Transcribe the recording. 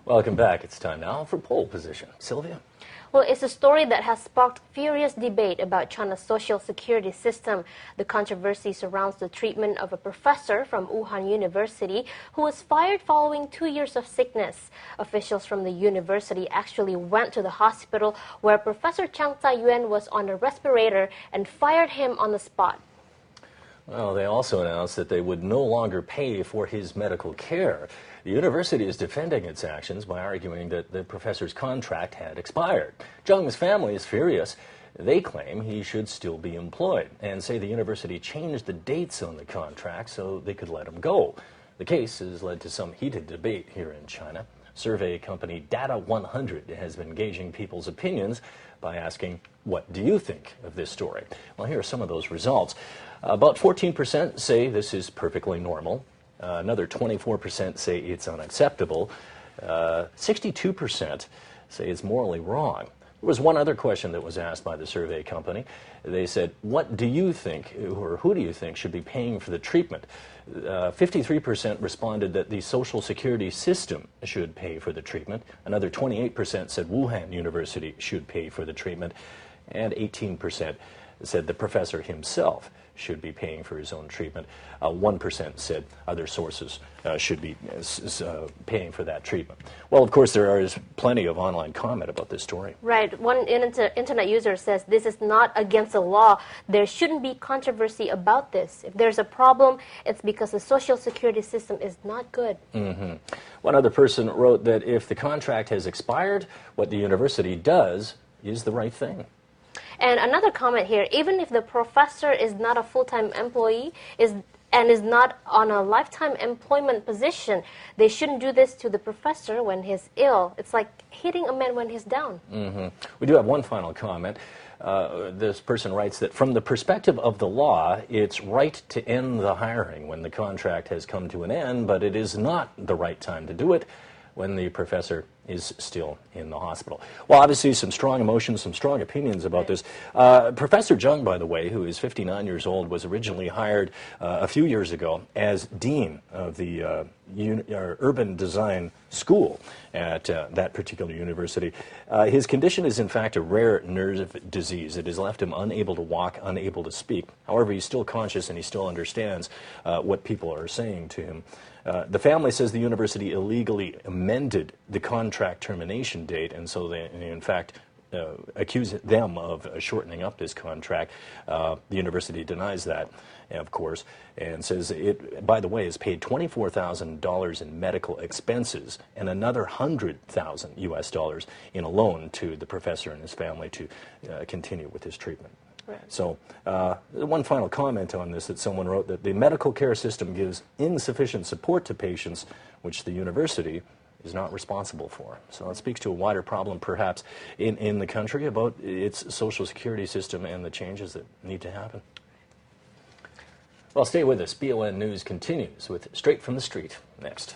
Welcome back. It's time now for Pole Position. Sylvia? Well, it's a story that has sparked furious debate about China's social security system. The controversy surrounds the treatment of a professor from Wuhan University who was fired following 2 years of sickness. Officials from the university actually went to the hospital where Professor Chang Taiyuan was on a respirator and fired him on the spot. Well, they also announced that they would no longer pay for his medical care. The university is defending its actions by arguing that the professor's contract had expired. Zheng's family is furious. They claim he should still be employed and say the university changed the dates on the contract so they could let him go. The case has led to some heated debate here in China. Survey company Data100 has been gauging people's opinions by asking, what do you think of this story? Well, here are some of those results. About 14% say this is perfectly normal. Another 24% say it's unacceptable. 62% say it's morally wrong. There was one other question that was asked by the survey company. They said, what do you think, or who do you think should be paying for the treatment? 53% responded that the Social Security system should pay for the treatment. Another 28% said Wuhan University should pay for the treatment. And 18% said the professor himself should be paying for his own treatment. 1% said other sources should be paying for that treatment. Well, of course, there is plenty of online comment about this story. Right. One internet user says this is not against the law. There shouldn't be controversy about this. If there's a problem, it's because the Social Security system is not good. One other person wrote that if the contract has expired, what the university does is the right thing. And another comment here, even if the professor is not a full-time employee and is not on a lifetime employment position, they shouldn't do this to the professor when he's ill. It's like hitting a man when he's down. We do have one final comment. This person writes that from the perspective of the law, it's right to end the hiring when the contract has come to an end, but it is not the right time to do it when the professor is still in the hospital. Well, obviously some strong emotions, some strong opinions about this. Professor Zheng, by the way, who is 59 years old, was originally hired a few years ago as dean of the urban design school at that particular university. His condition is in fact a rare nerve disease. It has left him unable to walk, unable to speak. However, he's still conscious and he still understands what people are saying to him. The family says the university illegally amended the contract termination date, and so they, in fact, accuse them of shortening up this contract. The university denies that, of course, and says it, by the way, has paid $24,000 in medical expenses and another $100,000 US in a loan to the professor and his family to continue with his treatment. So one final comment on this, that someone wrote that the medical care system gives insufficient support to patients, which the university is not responsible for. So it speaks to a wider problem perhaps in the country about its social security system and the changes that need to happen. Well, stay with us. BON News continues with Straight from the Street next.